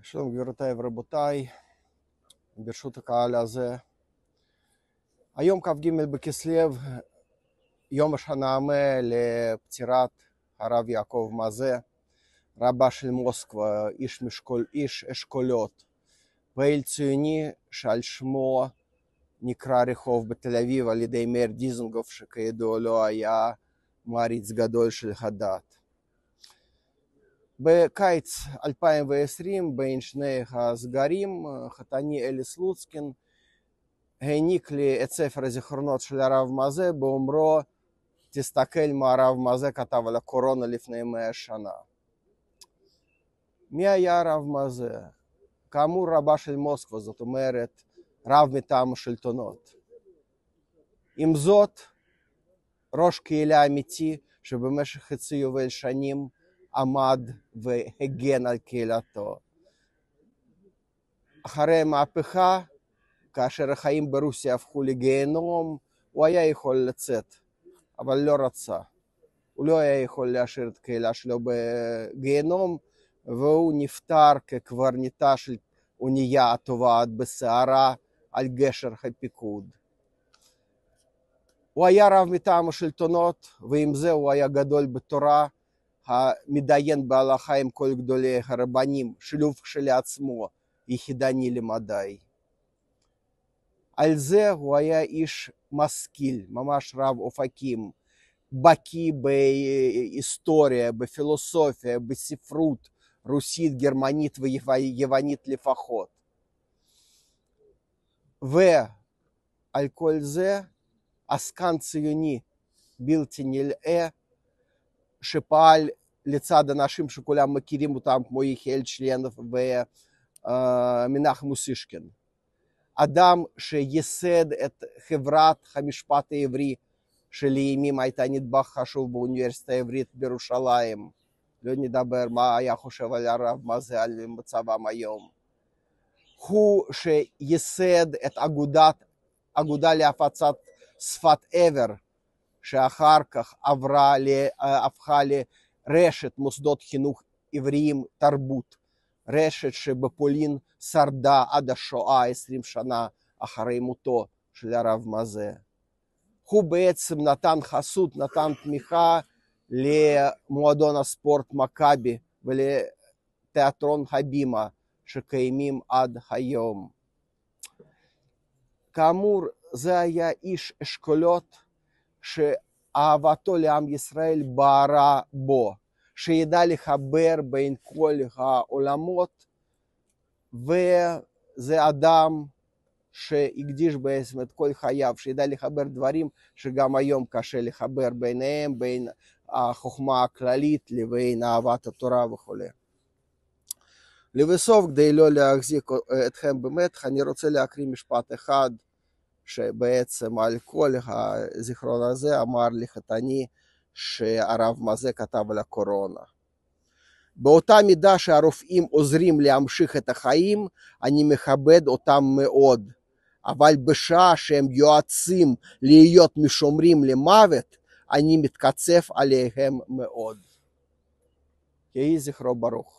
שלום גבירותיי ורבותיי, ברשות הקהל הזה. היום כ"ג בכסלו, יום השנה לפטירת הרב יעקב מזה, רבה של מוסקבה, איש אשכולות, פעיל ציוני שעל שמו נקרא רחוב בתל אביב על ידי מאיר דיזנגוף, שכידוע לו היה מעריץ גדול של הדת. בקיץ 2020 בין שני הסגרים, חתני אלי סלוצקין העניק לי את ספר הזיכרונות של הרב מזה באומרו, תסתכל מה הרב מזה כתב על הקורונה לפני 100 שנה. מי היה הרב מזה? כאמור רבה של מוסקבה, זאת אומרת רב מטעם השלטונות. עם זאת, ראש קהילה אמיתי שבמשך חצי יובל שנים עמד והגן על קהילתו. אחרי המהפכה, כאשר החיים ברוסיה הפכו לגיהנום, הוא היה יכול לצאת, אבל לא רצה. הוא לא היה יכול להשאיר את הקהילה שלו בגיהנום, והוא נפטר כקברניטה של אונייה הטובעת בסערה על גשר הפיקוד. הוא היה רב מטעם השלטונות, ועם זה הוא היה גדול בתורה, המדיין בהלכה עם כל גדולי הרבנים, שילוב כשלעצמו יחידני למדי. על זה הוא היה איש משכיל, ממש רב אופקים, בקיא בהיסטוריה, בפילוסופיה, בספרות רוסית, גרמנית ויוונית לפחות. ועל כל זה עסקן ציוני בלתי נלאה, שפעל לצד אנשים שכולם מכירים אותם, כמו יחיאל צ'לנוב ומנחם מוסישקין. אדם שייסד את חברת המשפט העברי, שלימים הייתה נדבך חשוב באוניברסיטה העברית בירושלים. לא נדבר מה היה חושב על הרב מזה, על מצבם היום. הוא שייסד את אגודה להפצת שפת עבר, שאחר כך הפכה לרשת מוסדות חינוך עבריים תרבות, רשת שבפולין שרדה עד השואה 20 שנה אחרי מותו של הרב מזה. הוא בעצם נתן חסות, נתן תמיכה למועדון הספורט מכבי ולתיאטרון הבימה שקיימים עד היום. כאמור, זה היה איש אשכולות שאהבתו לעם ישראל בערה בו, שידע לחבר בין כל העולמות, וזה אדם שהקדיש בעצם את כל חייו, שידע לחבר דברים שגם היום קשה לחבר ביניהם, בין החוכמה הכללית לבין אהבת התורה וכו'. לבסוף, כדי לא להחזיק אתכם במתח, אני רוצה להקריא משפט אחד, שבעצם על כל הזיכרון הזה אמר לי חתני שהרב מזה כתב על הקורונה. באותה מידה שהרופאים עוזרים להמשיך את החיים, אני מכבד אותם מאוד. אבל בשעה שהם יועצים להיות משומרים למוות, אני מתקצף עליהם מאוד. יהי זכרו ברוך.